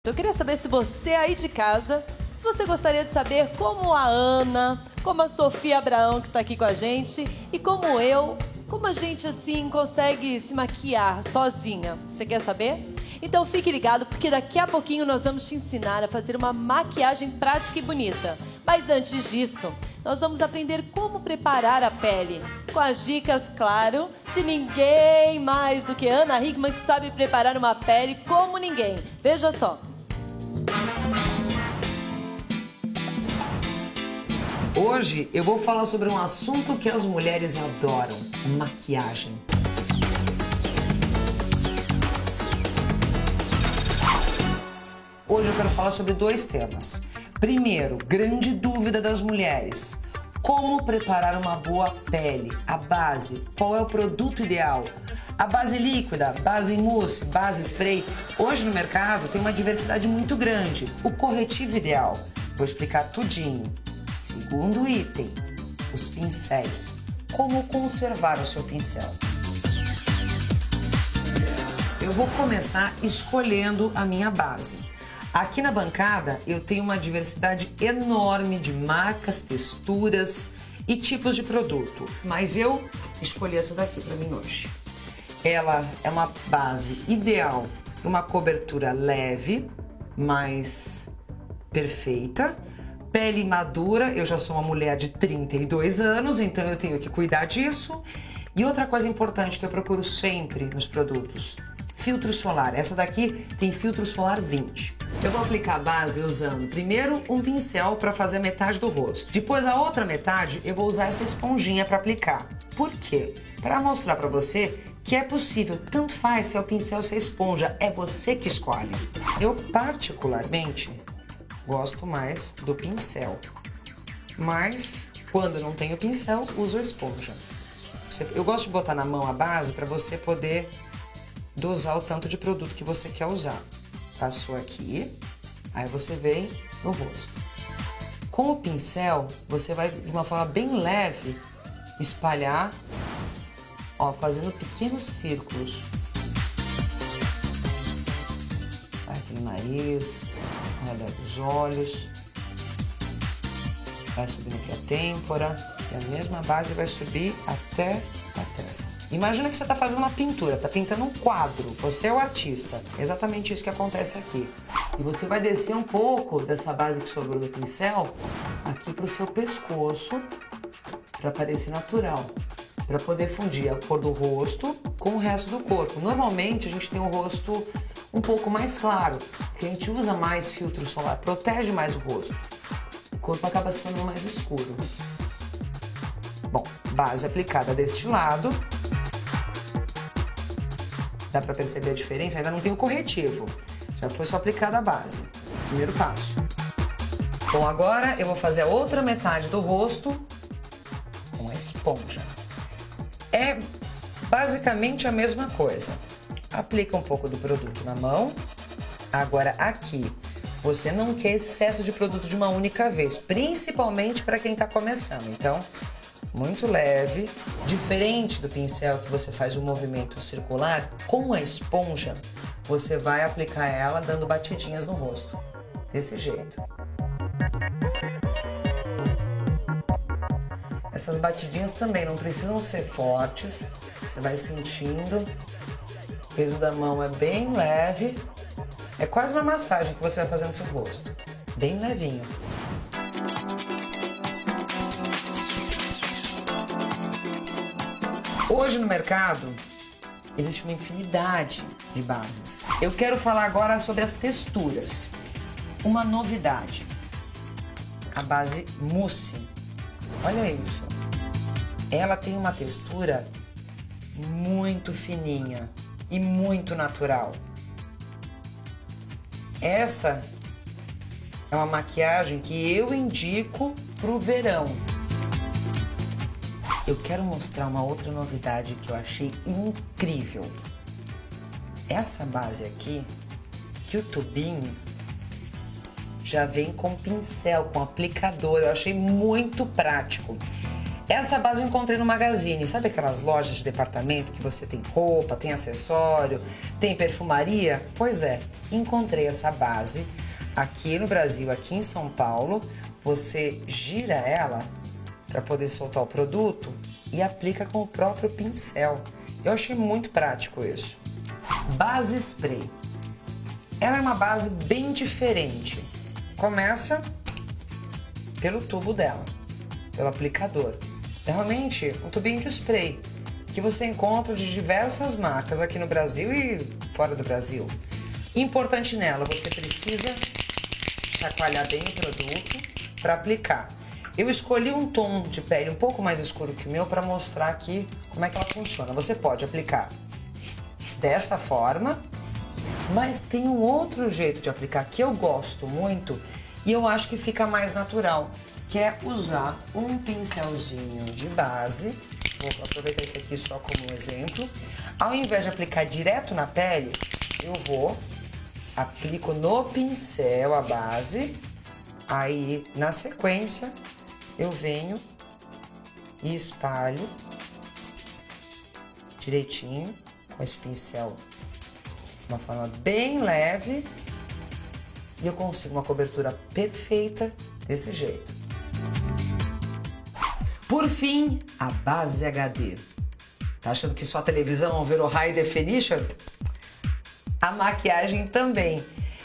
Eu queria saber se você aí de casa, se você gostaria de saber como a Ana, como a Sofia Abraão que está aqui com a gente e como eu, como a gente assim consegue se maquiar sozinha. Você quer saber? Então fique ligado porque daqui a pouquinho nós vamos te ensinar a fazer uma maquiagem prática e bonita. Mas antes disso, nós vamos aprender como preparar a pele. Com as dicas, claro, de ninguém mais do que Ana Hickman, que sabe preparar uma pele como ninguém. Veja só. Hoje eu vou falar sobre um assunto que as mulheres adoram: maquiagem. Hoje eu quero falar sobre dois temas. Primeiro, grande dúvida das mulheres: como preparar uma boa pele? A base, qual é o produto ideal? A base líquida, base em mousse, base spray. Hoje no mercado tem uma diversidade muito grande. O corretivo ideal, vou explicar tudinho. Segundo item, os pincéis. Como conservar o seu pincel? Eu vou começar escolhendo a minha base. Aqui na bancada eu tenho uma diversidade enorme de marcas, texturas e tipos de produto. Mas eu escolhi essa daqui para mim hoje. Ela é uma base ideal para uma cobertura leve, mas perfeita. Pele madura, eu já sou uma mulher de 32 anos, então eu tenho que cuidar disso. E outra coisa importante que eu procuro sempre nos produtos: filtro solar. Essa daqui tem filtro solar 20. Eu vou aplicar a base usando primeiro um pincel para fazer a metade do rosto. Depois a outra metade eu vou usar essa esponjinha para aplicar. Por quê? Para mostrar para você que é possível, tanto faz se é o pincel ou se é a esponja, é você que escolhe. Eu particularmente gosto mais do pincel, mas quando não tenho pincel, uso a esponja. Eu gosto de botar na mão a base para você poder dosar o tanto de produto que você quer usar. Passou aqui, aí você vem no rosto. Com o pincel, você vai de uma forma bem leve espalhar, ó, fazendo pequenos círculos. Vai aqui no nariz, olha os olhos, vai subindo aqui a têmpora e a mesma base vai subir até a testa. Imagina que você está fazendo uma pintura, está pintando um quadro, você é o artista. É exatamente isso que acontece aqui. E você vai descer um pouco dessa base que sobrou do pincel aqui para o seu pescoço, para parecer natural, para poder fundir a cor do rosto com o resto do corpo. Normalmente a gente tem o rosto um pouco mais claro, porque a gente usa mais filtro solar, protege mais o rosto. O corpo acaba se tornando mais escuro. Bom, base aplicada deste lado. Dá pra perceber a diferença? Ainda não tem o corretivo. Já foi só aplicada a base. Primeiro passo. Bom, agora eu vou fazer a outra metade do rosto com a esponja. É basicamente a mesma coisa. Aplica um pouco do produto na mão. Agora aqui, você não quer excesso de produto de uma única vez, principalmente para quem está começando. Então, muito leve, diferente do pincel que você faz um movimento circular, com a esponja você vai aplicar ela dando batidinhas no rosto, desse jeito. Essas batidinhas também não precisam ser fortes, você vai sentindo, o peso da mão é bem leve, é quase uma massagem que você vai fazer no seu rosto, bem levinho. Hoje no mercado existe uma infinidade de bases. Eu quero falar agora sobre as texturas. Uma novidade, a base mousse. Olha isso. Ela tem uma textura muito fininha e muito natural. Essa é uma maquiagem que eu indico pro verão. Eu quero mostrar uma outra novidade que eu achei incrível. Essa base aqui, que o tubinho já vem com pincel, com aplicador. Eu achei muito prático. Essa base eu encontrei no Magazine. Sabe aquelas lojas de departamento que você tem roupa, tem acessório, tem perfumaria? Pois é, encontrei essa base aqui no Brasil, aqui em São Paulo. Você gira ela para poder soltar o produto e aplica com o próprio pincel. Eu achei muito prático isso. Base spray. Ela é uma base bem diferente. Começa pelo tubo dela, pelo aplicador. É realmente um tubinho de spray que você encontra de diversas marcas aqui no Brasil e fora do Brasil. Importante nela, você precisa chacoalhar bem o produto para aplicar. Eu escolhi um tom de pele um pouco mais escuro que o meu para mostrar aqui como é que ela funciona. Você pode aplicar dessa forma, mas tem um outro jeito de aplicar que eu gosto muito e eu acho que fica mais natural, que é usar um pincelzinho de base. Vou aproveitar esse aqui só como exemplo. Ao invés de aplicar direto na pele, eu aplico no pincel a base, aí na sequência eu venho e espalho direitinho com esse pincel de uma forma bem leve e eu consigo uma cobertura perfeita desse jeito. Por fim, a base HD. Tá achando que só a televisão virou High Definition? A maquiagem também.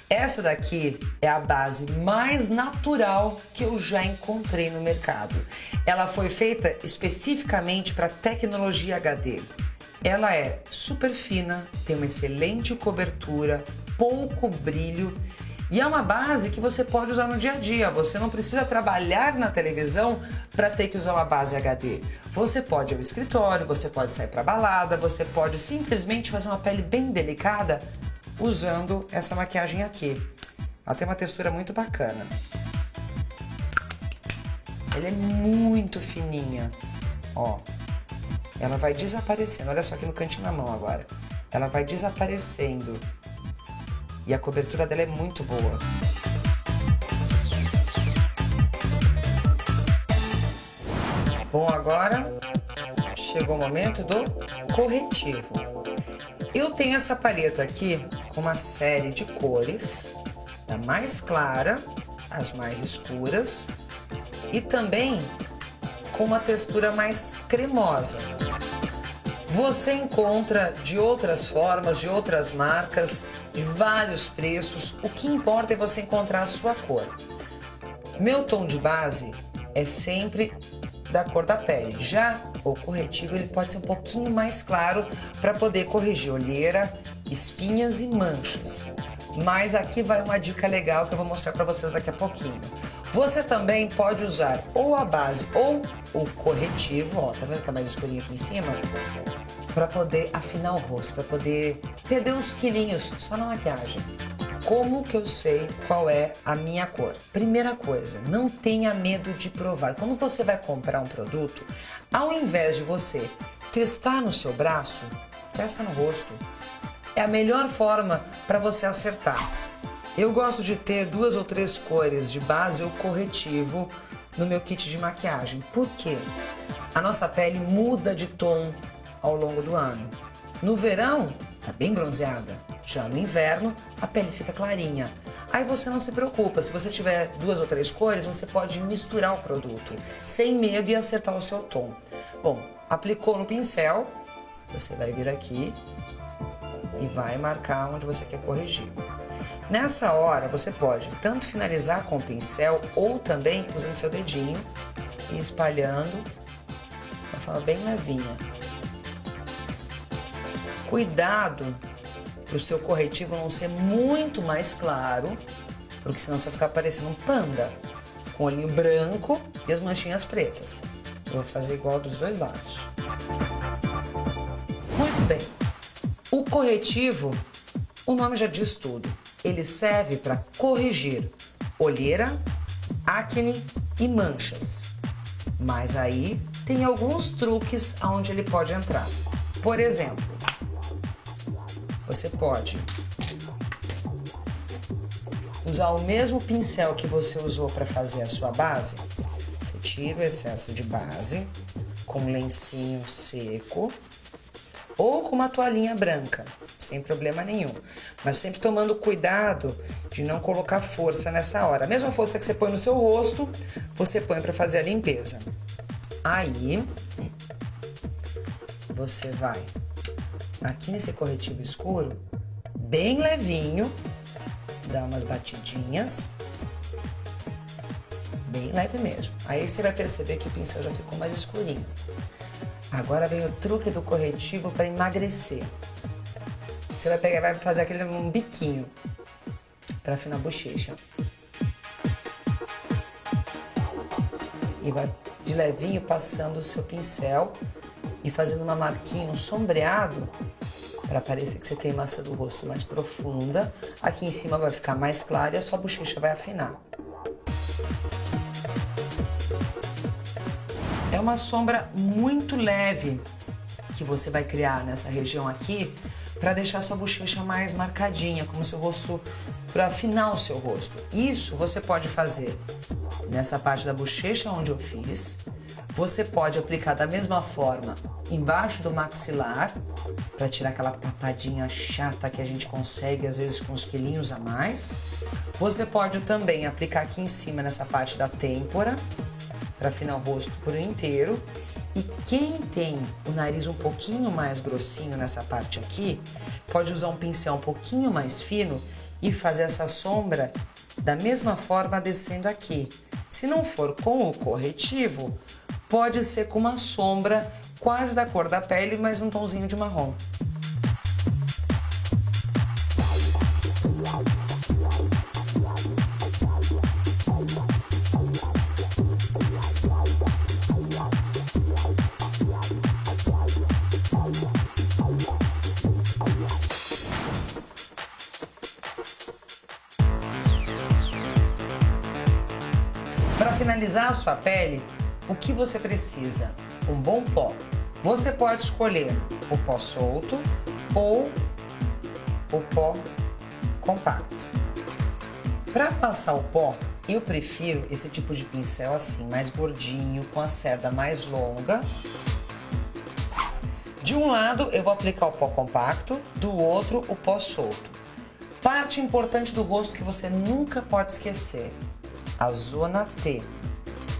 Essa daqui é a base mais natural que eu já encontrei no mercado. Ela foi feita especificamente para tecnologia HD. Ela é super fina, tem uma excelente cobertura, pouco brilho e é uma base que você pode usar no dia a dia. Você não precisa trabalhar na televisão para ter que usar uma base HD. Você pode ir ao escritório, você pode sair para balada, você pode simplesmente fazer uma pele bem delicada usando essa maquiagem aqui. Ela tem uma textura muito bacana. Ela é muito fininha, ó. Ela vai desaparecendo. Olha só aqui no cantinho da mão agora. Ela vai desaparecendo. E a cobertura dela é muito boa. Bom, agora chegou o momento do corretivo. Eu tenho essa paleta aqui com uma série de cores, da mais clara às mais escuras e também com uma textura mais cremosa. Você encontra de outras formas, de outras marcas, de vários preços. O que importa é você encontrar a sua cor. Meu tom de base é sempre da cor da pele. Já o corretivo ele pode ser um pouquinho mais claro para poder corrigir olheira, espinhas e manchas. Mas aqui vai uma dica legal que eu vou mostrar para vocês daqui a pouquinho. Você também pode usar ou a base ou o corretivo, ó, tá vendo que tá mais escurinho aqui em cima? Para poder afinar o rosto, para poder perder uns quilinhos só na maquiagem. Como que eu sei qual é a minha cor? Primeira coisa, não tenha medo de provar. Quando você vai comprar um produto, ao invés de você testar no seu braço, testa no rosto. É a melhor forma para você acertar. Eu gosto de ter 2 ou 3 cores de base ou corretivo no meu kit de maquiagem. Por quê? A nossa pele muda de tom ao longo do ano. No verão, tá bem bronzeada. Já no inverno, a pele fica clarinha. Aí você não se preocupa. Se você tiver 2 ou 3 cores, você pode misturar o produto sem medo e acertar o seu tom. Bom, aplicou no pincel, você vai vir aqui e vai marcar onde você quer corrigir. Nessa hora, você pode tanto finalizar com o pincel ou também usando seu dedinho e espalhando de uma forma bem levinha. Cuidado para o seu corretivo não ser muito mais claro, porque senão você vai ficar parecendo um panda, com o olhinho branco e as manchinhas pretas. Eu vou fazer igual dos dois lados. Muito bem. O corretivo, o nome já diz tudo. Ele serve para corrigir olheira, acne e manchas. Mas aí tem alguns truques onde ele pode entrar. Por exemplo, você pode usar o mesmo pincel que você usou para fazer a sua base. Você tira o excesso de base com um lencinho seco ou com uma toalhinha branca, sem problema nenhum. Mas sempre tomando cuidado de não colocar força nessa hora. A mesma força que você põe no seu rosto, você põe para fazer a limpeza. Aí, você vai aqui nesse corretivo escuro, bem levinho, dá umas batidinhas, bem leve mesmo. Aí você vai perceber que o pincel já ficou mais escurinho. Agora vem o truque do corretivo para emagrecer. Você vai pegar, vai fazer aquele biquinho para afinar a bochecha. E vai de levinho passando o seu pincel e fazendo uma marquinha, um sombreado, para parecer que você tem massa do rosto mais profunda. Aqui em cima vai ficar mais claro e a sua bochecha vai afinar. É uma sombra muito leve que você vai criar nessa região aqui para deixar sua bochecha mais marcadinha, como seu rosto, para afinar o seu rosto. Isso você pode fazer nessa parte da bochecha onde eu fiz. Você pode aplicar da mesma forma embaixo do maxilar, para tirar aquela papadinha chata que a gente consegue, às vezes, com uns quilinhos a mais. Você pode também aplicar aqui em cima, nessa parte da têmpora, para afinar o rosto por inteiro. E quem tem o nariz um pouquinho mais grossinho nessa parte aqui, pode usar um pincel um pouquinho mais fino e fazer essa sombra da mesma forma descendo aqui. Se não for com o corretivo, pode ser com uma sombra quase da cor da pele, mas um tomzinho de marrom. Para finalizar a sua pele, o que você precisa? Um bom pó. Você pode escolher o pó solto ou o pó compacto. Para passar o pó, eu prefiro esse tipo de pincel assim, mais gordinho, com a cerda mais longa. De um lado eu vou aplicar o pó compacto, do outro o pó solto. Parte importante do rosto que você nunca pode esquecer: a zona T.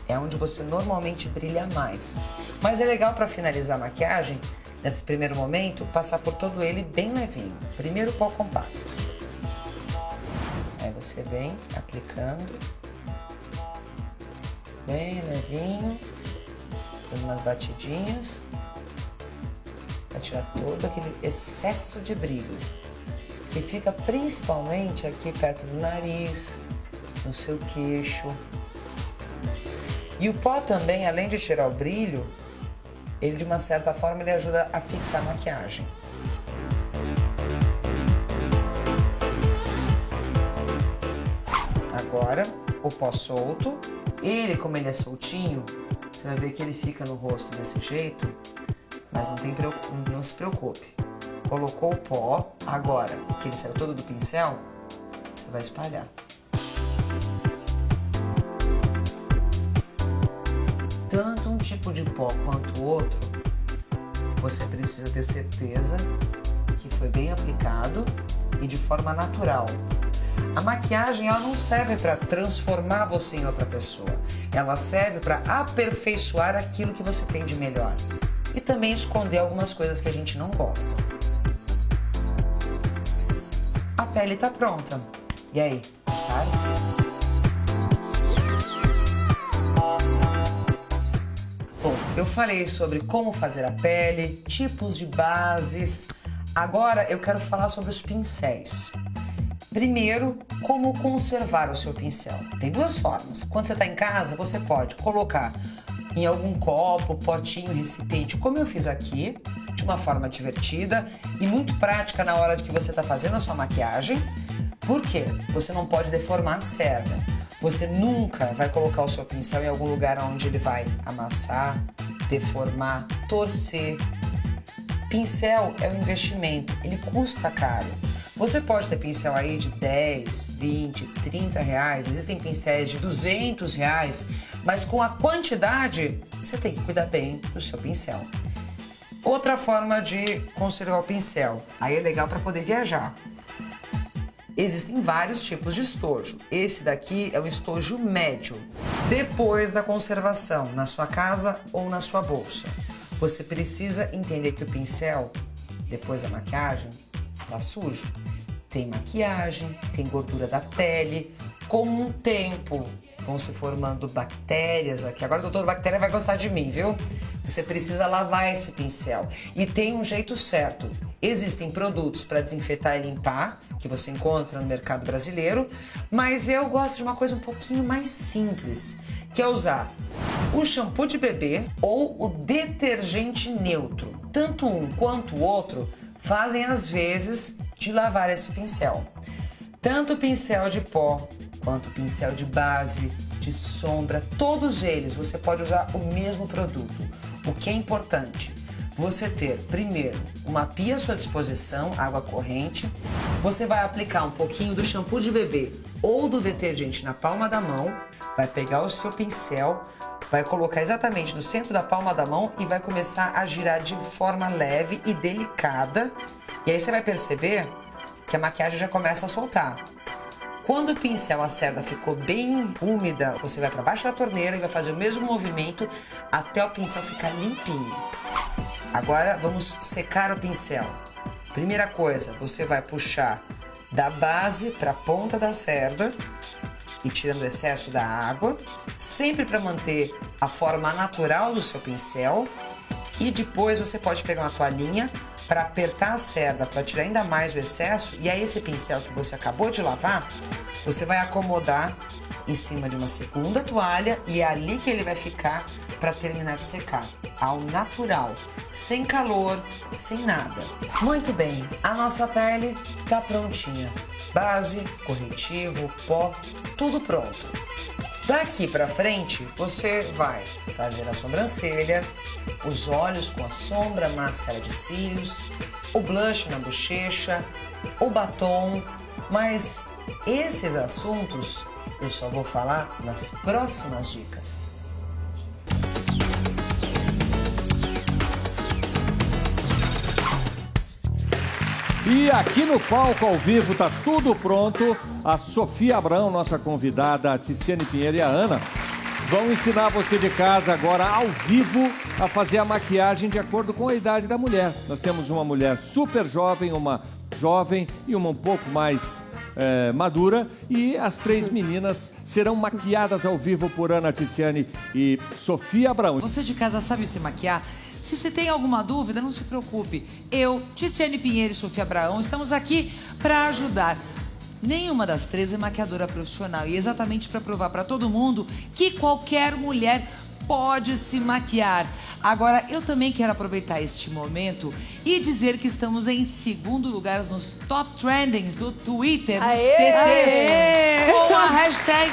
É onde você normalmente brilha mais. Mas é legal para finalizar a maquiagem, nesse primeiro momento, passar por todo ele bem levinho. Primeiro o pó compacto. Aí você vem aplicando, bem levinho, dando umas batidinhas, para tirar todo aquele excesso de brilho, que fica principalmente aqui perto do nariz, no seu queixo. E o pó também, além de tirar o brilho, ele de uma certa forma ele ajuda a fixar a maquiagem. Agora, o pó solto. Ele, como ele é soltinho, você vai ver que ele fica no rosto desse jeito, mas não se preocupe. Colocou o pó, agora que ele saiu todo do pincel, você vai espalhar. Tanto um tipo de pó quanto o outro, você precisa ter certeza que foi bem aplicado e de forma natural. A maquiagem ela não serve para transformar você em outra pessoa, ela serve para aperfeiçoar aquilo que você tem de melhor e também esconder algumas coisas que a gente não gosta. A pele está pronta. E aí, gostaram? Bom, eu falei sobre como fazer a pele, tipos de bases. Agora eu quero falar sobre os pincéis. Primeiro, como conservar o seu pincel. Tem duas formas. Quando você está em casa, você pode colocar em algum copo, potinho, recipiente, como eu fiz aqui, de uma forma divertida e muito prática na hora que você está fazendo a sua maquiagem. Por quê? Você não pode deformar a cerda. Você nunca vai colocar o seu pincel em algum lugar onde ele vai amassar, deformar, torcer. Pincel é um investimento, ele custa caro. Você pode ter pincel aí de 10, 20, 30 reais, existem pincéis de 200 reais, mas com a quantidade, você tem que cuidar bem do seu pincel. Outra forma de conservar o pincel, aí é legal para poder viajar. Existem vários tipos de estojo. Esse daqui é o estojo médio. Depois da conservação, na sua casa ou na sua bolsa, você precisa entender que o pincel, depois da maquiagem, tá sujo. Tem maquiagem, tem gordura da pele. Com o tempo, vão se formando bactérias aqui. Agora o doutor Bactéria vai gostar de mim, viu? Você precisa lavar esse pincel. E tem um jeito certo. Existem produtos para desinfetar e limpar, que você encontra no mercado brasileiro, mas eu gosto de uma coisa um pouquinho mais simples, que é usar o shampoo de bebê ou o detergente neutro. Tanto um quanto o outro fazem as vezes de lavar esse pincel. Tanto o pincel de pó quanto o pincel de base, de sombra, todos eles você pode usar o mesmo produto. O que é importante? Você ter, primeiro, uma pia à sua disposição, água corrente. Você vai aplicar um pouquinho do shampoo de bebê ou do detergente na palma da mão. Vai pegar o seu pincel, vai colocar exatamente no centro da palma da mão e vai começar a girar de forma leve e delicada. E aí você vai perceber que a maquiagem já começa a soltar. Quando o pincel, a cerda ficou bem úmida, você vai para baixo da torneira e vai fazer o mesmo movimento até o pincel ficar limpinho. Agora vamos secar o pincel. Primeira coisa, você vai puxar da base para a ponta da cerda e tirando o excesso da água, sempre para manter a forma natural do seu pincel. E depois você pode pegar uma toalhinha para apertar a cerda, para tirar ainda mais o excesso. E aí esse pincel que você acabou de lavar, você vai acomodar em cima de uma segunda toalha e é ali que ele vai ficar para terminar de secar. Ao natural, sem calor, sem nada. Muito bem, a nossa pele tá prontinha. Base, corretivo, pó, tudo pronto. Daqui pra frente, você vai fazer a sobrancelha, os olhos com a sombra, máscara de cílios, o blush na bochecha, o batom, mas esses assuntos eu só vou falar nas próximas dicas. E aqui no palco ao vivo tá tudo pronto. A Sofia Abrão, nossa convidada, a Ticiane Pinheiro e a Ana vão ensinar você de casa agora ao vivo a fazer a maquiagem de acordo com a idade da mulher. Nós temos uma mulher super jovem, uma jovem e uma um pouco mais madura, e as três meninas serão maquiadas ao vivo por Ana, Ticiane e Sofia Abrão. Você de casa sabe se maquiar? Se você tem alguma dúvida, não se preocupe. Eu, Ticiane Pinheiro e Sofia Abrão, estamos aqui para ajudar. Nenhuma das três é maquiadora profissional e exatamente para provar para todo mundo que qualquer mulher pode se maquiar. Agora, eu também quero aproveitar este momento e dizer que estamos em segundo lugar nos top trendings do Twitter, nos TTs, com a hashtag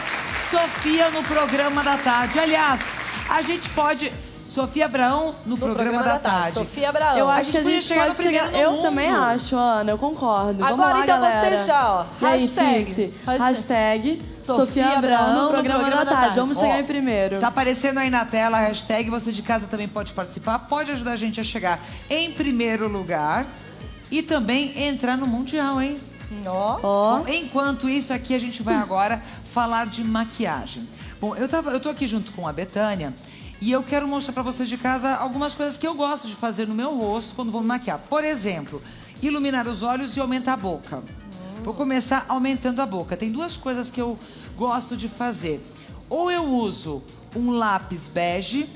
Sofia no Programa da Tarde. Aliás, a gente pode... Sofia Abrão no programa da tarde. Sofia Abrão. Eu acho que a gente chegar no pode chegar... primeiro no Eu também mundo. acho, Ana, eu concordo. Agora Vamos lá, então galera. você já, ó. E aí, Hashtag. Cici? Hashtag Sofia Sofia Abrão no programa da tarde. Vamos Ó, chegar em primeiro. Tá aparecendo aí na tela a hashtag, você de casa também pode participar, pode ajudar a gente a chegar em primeiro lugar e também entrar no Mundial, hein? Ó. Ó. Bom, enquanto isso, aqui a gente vai agora falar de maquiagem. Bom, eu tô aqui junto com a Betânia e eu quero mostrar pra vocês de casa algumas coisas que eu gosto de fazer no meu rosto quando vou me maquiar. Por exemplo, iluminar os olhos e aumentar a boca. Vou começar aumentando a boca. Tem duas coisas que eu gosto de fazer. Ou eu uso um lápis bege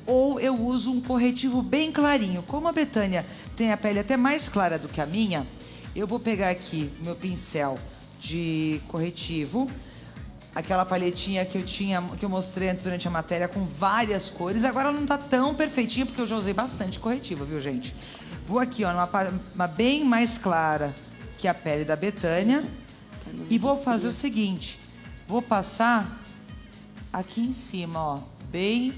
ou eu uso um corretivo bem clarinho. Como a Betânia tem a pele até mais clara do que a minha, eu vou pegar aqui o meu pincel de corretivo, aquela palhetinha que eu mostrei antes durante a matéria com várias cores. Agora ela não tá tão perfeitinha porque eu já usei bastante corretivo, viu, gente? Vou aqui, ó, uma bem mais clara que a pele da Betânia e vou fazer o seguinte, vou passar aqui em cima, ó, bem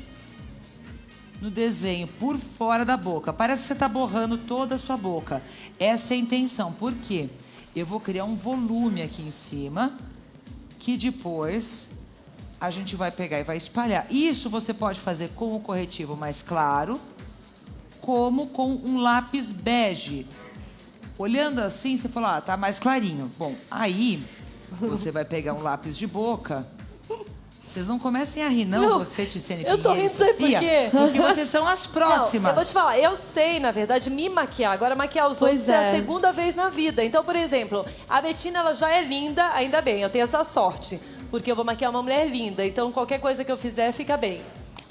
no desenho, por fora da boca. Parece que você tá borrando toda a sua boca. Essa é a intenção. Por quê? eu vou criar um volume aqui em cima, que depois a gente vai pegar e vai espalhar. Isso você pode fazer com o corretivo mais claro, como com um lápis bege. Olhando assim, você fala, tá mais clarinho. Bom, aí você vai pegar um lápis de boca. Vocês não comecem a rir, não, você, Tiziane eu tô Pinheiro e rindo, sabe por Sofia, quê? porque vocês são as próximas. Não, eu vou te falar, eu sei, na verdade, me maquiar. Agora, maquiar os outros é a segunda vez na vida. Então, por exemplo, a Betina, ela já é linda, ainda bem, eu tenho essa sorte. Porque eu vou maquiar uma mulher linda, então qualquer coisa que eu fizer fica bem.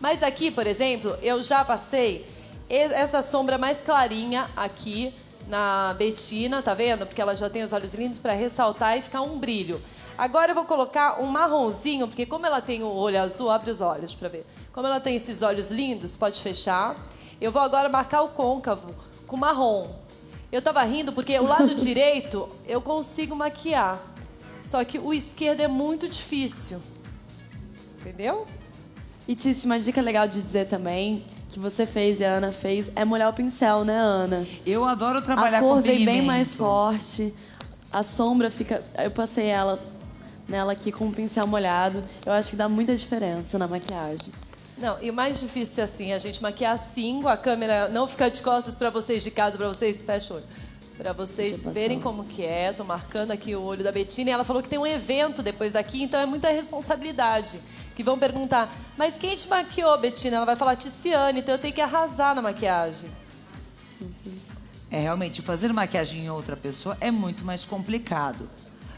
Mas aqui, por exemplo, eu já passei essa sombra mais clarinha aqui na Betina, tá vendo? Porque ela já tem os olhos lindos pra ressaltar e ficar um brilho. Agora eu vou colocar um marronzinho, porque como ela tem o olho azul, abre os olhos pra ver. Como ela tem esses olhos lindos, pode fechar. Eu vou agora marcar o côncavo com marrom. Eu tava rindo porque o lado direito eu consigo maquiar. Só que o esquerdo é muito difícil. Entendeu? E Tícia, uma dica legal de dizer também, que você fez e a Ana fez, é molhar o pincel, né, Ana? Eu adoro trabalhar a com cor pigmento. vem bem mais forte, a sombra fica... Eu passei nela aqui com o pincel molhado. Eu acho que dá muita diferença na maquiagem. Não, e o mais difícil é assim, a gente maquiar assim, com a câmera não ficar de costas pra vocês de casa, pra vocês, fecha o olho. Pra vocês verem como que é. Tô marcando aqui o olho da Betina e ela falou que tem um evento depois daqui, então é muita responsabilidade. Que vão perguntar, mas quem te maquiou, Betina? Ela vai falar Tiziane, então eu tenho que arrasar na maquiagem. É, realmente, fazer maquiagem em outra pessoa é muito mais complicado.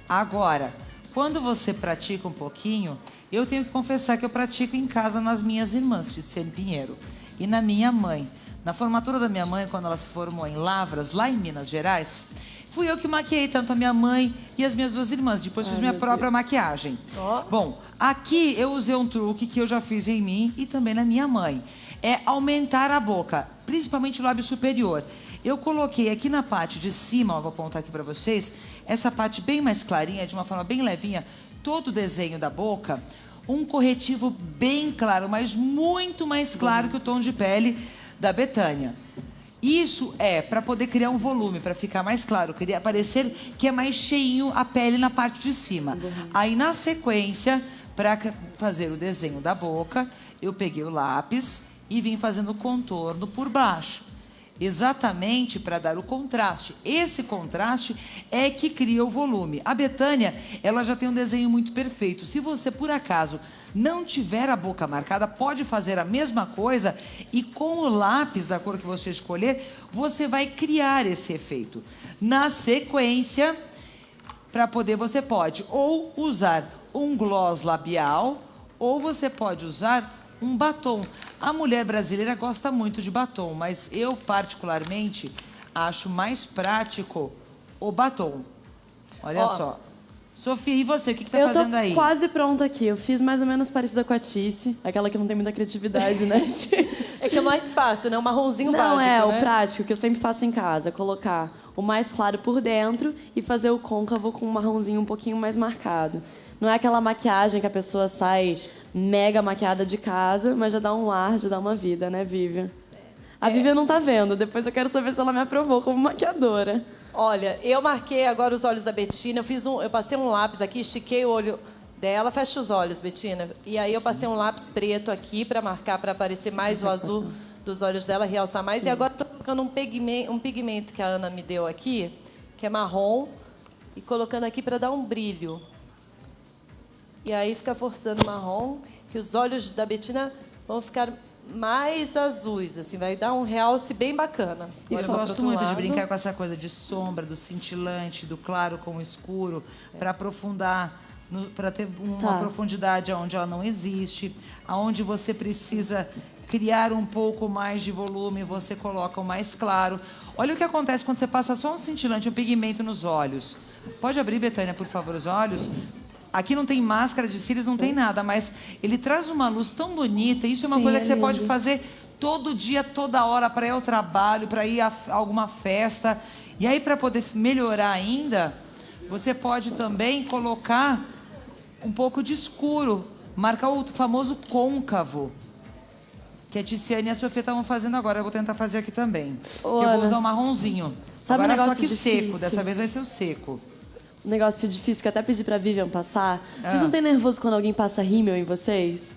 Agora, quando você pratica um pouquinho, eu tenho que confessar que eu pratico em casa nas minhas irmãs, Tiziane Pinheiro, e na minha mãe. Na formatura da minha mãe, quando ela se formou em Lavras, lá em Minas Gerais, fui eu que maquiei tanto a minha mãe e as minhas duas irmãs. Depois fiz minha própria maquiagem. Bom, aqui eu usei um truque que eu já fiz em mim e também na minha mãe. É aumentar a boca, principalmente o lábio superior. Eu coloquei aqui na parte de cima, ó, vou apontar aqui para vocês, essa parte bem mais clarinha, de uma forma bem levinha, todo o desenho da boca, um corretivo bem claro, mas muito mais claro que o tom de pele da Betânia. Isso é para poder criar um volume, para ficar mais claro, queria parecer que é mais cheinho a pele na parte de cima. Aí, na sequência, para fazer o desenho da boca, eu peguei o lápis e vim fazendo o contorno por baixo. Exatamente para dar o contraste. Esse contraste é que cria o volume. A Betânia, ela já tem um desenho muito perfeito. Se você, por acaso, não tiver a boca marcada, pode fazer a mesma coisa e com o lápis da cor que você escolher, você vai criar esse efeito. Na sequência, para poder, você pode ou usar um gloss labial ou você pode usar um batom. A mulher brasileira gosta muito de batom, mas eu, particularmente, acho mais prático o batom. Olha só. Sofia, e você? O que tá fazendo aí? Eu tô quase pronta aqui. Eu fiz mais ou menos parecida com a Tice, aquela que não tem muita criatividade, né, Tice? É que é mais fácil, né? Um marronzinho básico, Não, né? o prático, que eu sempre faço em casa. Colocar o mais claro por dentro e fazer o côncavo com um marronzinho um pouquinho mais marcado. Não é aquela maquiagem que a pessoa sai mega maquiada de casa, mas já dá um ar, já dá uma vida, né, Vivian? A Vivian não tá vendo. Depois eu quero saber se ela me aprovou como maquiadora. Olha, eu marquei agora os olhos da Betina. Eu passei um lápis aqui, estiquei o olho dela. Fecha os olhos, Betina. E aí eu passei um lápis preto aqui para marcar, para aparecer mais o azul dos olhos dela, realçar mais. E agora estou colocando um pigmento que a Ana me deu aqui, que é marrom, e colocando aqui para dar um brilho. E aí fica forçando o marrom, que os olhos da Betina vão ficar mais azuis, assim, vai dar um realce bem bacana. Eu Agora gosto muito de brincar com essa coisa de sombra, do cintilante, do claro com o escuro, para aprofundar, para ter uma profundidade onde ela não existe, aonde você precisa criar um pouco mais de volume, você coloca o mais claro. Olha o que acontece quando você passa só um cintilante, um pigmento nos olhos. Pode abrir, Betânia, por favor, os olhos? Aqui não tem máscara de cílios, não tem nada, mas ele traz uma luz tão bonita. Isso é uma coisa que você pode fazer todo dia, toda hora, para ir ao trabalho, para ir a alguma festa. E aí, para poder melhorar ainda, você pode também colocar um pouco de escuro, marcar o famoso côncavo, que a Tiziane e a Sofia estavam fazendo agora. Eu vou tentar fazer aqui também. Que eu vou usar o marronzinho. Sabe agora um só negócio que difícil? seco, dessa vez vai ser o seco. um negócio difícil que eu até pedi pra Vivian passar. Vocês não têm nervoso quando alguém passa rímel em vocês?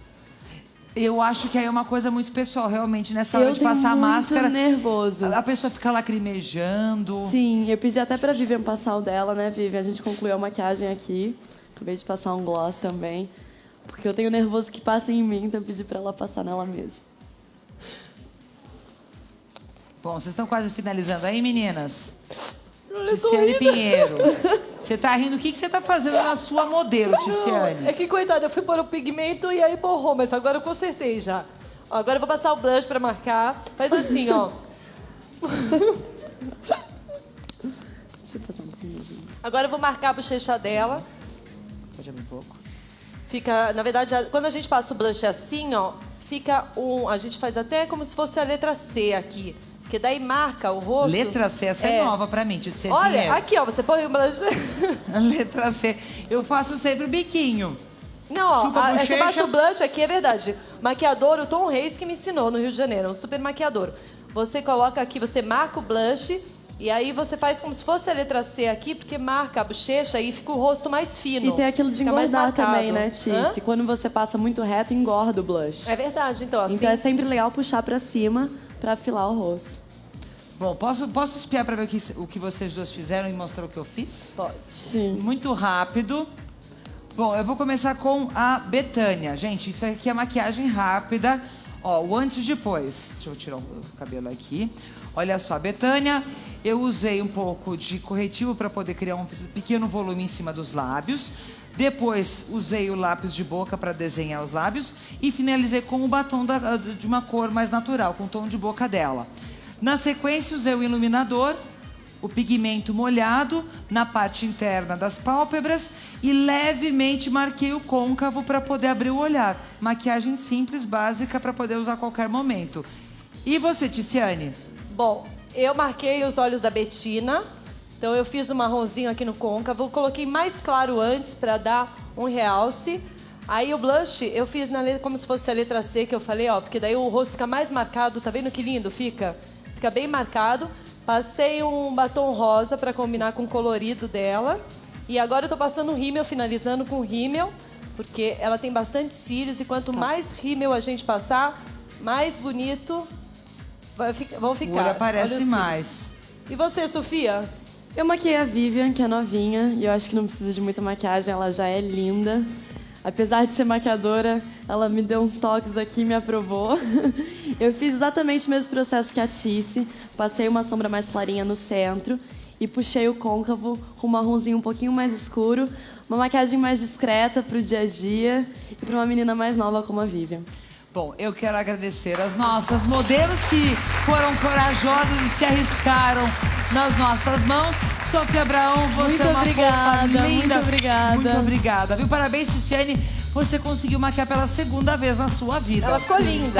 Eu acho que aí é uma coisa muito pessoal, realmente, nessa hora Eu de tenho passar a muito máscara. nervoso. A pessoa fica lacrimejando. Sim, eu pedi até pra Vivian passar o dela, né, Vivian? A gente concluiu a maquiagem aqui. Acabei de passar um gloss também. Porque eu tenho nervoso que passe em mim, então eu pedi pra ela passar nela mesmo. Bom, vocês estão quase finalizando aí, meninas? Ticiane Pinheiro. Você tá rindo? O que você tá fazendo na sua modelo, Ticiane? É que, coitada, eu fui pôr o pigmento e aí borrou, mas agora eu consertei já. Ó, agora eu vou passar o blush pra marcar. Faz assim, ó. Deixa eu passar um pouquinho. Agora eu vou marcar a bochecha dela. Pode abrir um pouco. Fica, na verdade, quando a gente passa o blush assim, ó, fica a gente faz até como se fosse a letra C aqui. Porque daí marca o rosto. Letra C, essa é nova pra mim, Ticiane Olha, Pinheiro. aqui, ó, você põe o blush. Letra C. Eu faço sempre o biquinho. Não, ó, Chupa a você bochecha. passa o blush aqui, é verdade. Maquiador, o Tom Reis que me ensinou no Rio de Janeiro, um super maquiador. Você coloca aqui, você marca o blush e aí você faz como se fosse a letra C aqui, porque marca a bochecha e fica o rosto mais fino. E tem aquilo de Fica mais engordar marcado. também, né, Tice? Hã? Quando você passa muito reto, engorda o blush. É verdade, então assim. Então é sempre legal puxar pra cima pra afilar o rosto. Bom, posso espiar pra ver o que vocês duas fizeram e mostrar o que eu fiz? Pode. Sim. Muito rápido. Bom, eu vou começar com a Betânia. Gente, isso aqui é maquiagem rápida. Ó, o antes e depois. Deixa eu tirar o cabelo aqui. Olha só, Betânia, eu usei um pouco de corretivo para poder criar um pequeno volume em cima dos lábios. Depois, usei o lápis de boca para desenhar os lábios. E finalizei com o batom de uma cor mais natural, com o tom de boca dela. Na sequência, usei o iluminador, o pigmento molhado na parte interna das pálpebras e levemente marquei o côncavo para poder abrir o olhar. Maquiagem simples, básica, para poder usar a qualquer momento. E você, Ticiane? Bom, eu marquei os olhos da Betina. Então eu fiz um marronzinho aqui no côncavo. Coloquei mais claro antes para dar um realce. Aí o blush eu fiz como se fosse a letra C que eu falei, ó. Porque daí o rosto fica mais marcado. Tá vendo que lindo fica? Fica bem marcado. Passei um batom rosa para combinar com o colorido dela. E agora eu tô passando um rímel, finalizando com rímel. Porque ela tem bastante cílios. E quanto mais rímel a gente passar, mais bonito vão ficar. O olho aparece Olha os mais. cílios. E você, Sofia? Eu maquiei a Vivian, que é novinha, e eu acho que não precisa de muita maquiagem, ela já é linda. Apesar de ser maquiadora, ela me deu uns toques aqui e me aprovou. Eu fiz exatamente o mesmo processo que a Tice, passei uma sombra mais clarinha no centro e puxei o côncavo com um marronzinho um pouquinho mais escuro, uma maquiagem mais discreta pro dia a dia e pra uma menina mais nova como a Vivian. Bom, eu quero agradecer as nossas modelos que foram corajosas e se arriscaram nas nossas mãos. Sofia Abraão, você Muito é uma obrigada, fofa linda. muito obrigada. Muito obrigada, viu? Parabéns, Ticiane. Você conseguiu maquiar pela segunda vez na sua vida. Ela ficou linda.